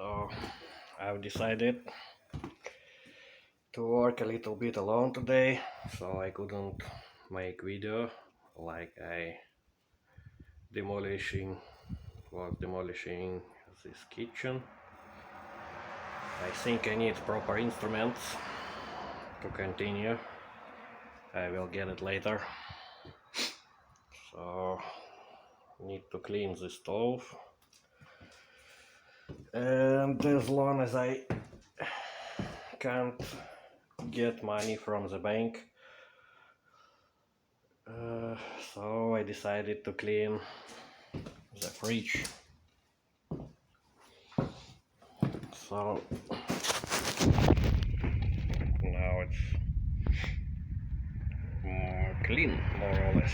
So I've decided to work a little bit alone today, so I couldn't make video like I demolishing this kitchen. I think I need proper instruments to continue. I will get it later. So need to clean the stove, and as long as I can't get money from the bank, so I decided to clean the fridge. So now it's more clean, more or less.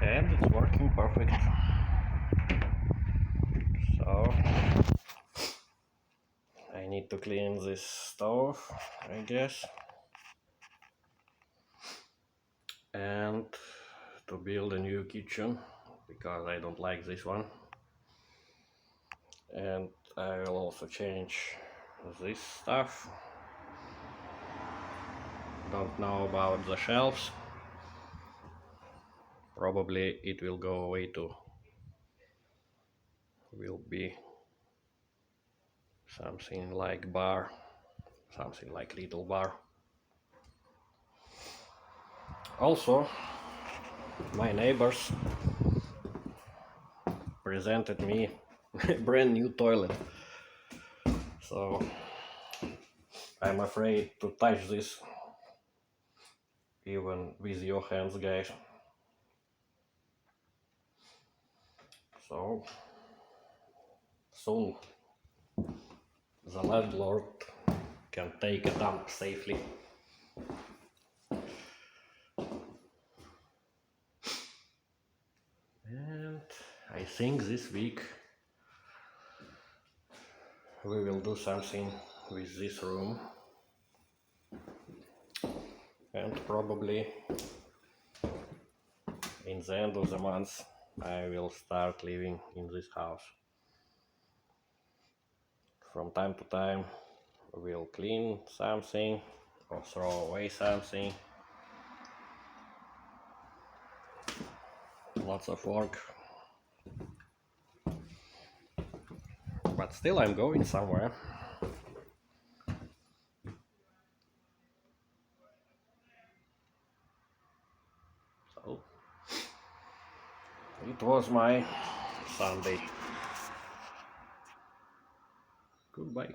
And it's working perfect. So I need to clean this stove, I guess, and to build a new kitchen because I don't like this one. And I will also change this stuff. Don't know about the shelves. Probably it will go away too. Will be something like bar, something like little bar. Also, my neighbors presented me a brand new toilet, so I'm afraid to touch this even with your hands, guys. So soon the landlord can take a dump safely. And I think this week we will do something with this room, and probably in the end of the month I will start living in this house. From time to time we'll clean something or throw away something. Lots of work, but still I'm going somewhere. So it was my Sunday. Goodbye.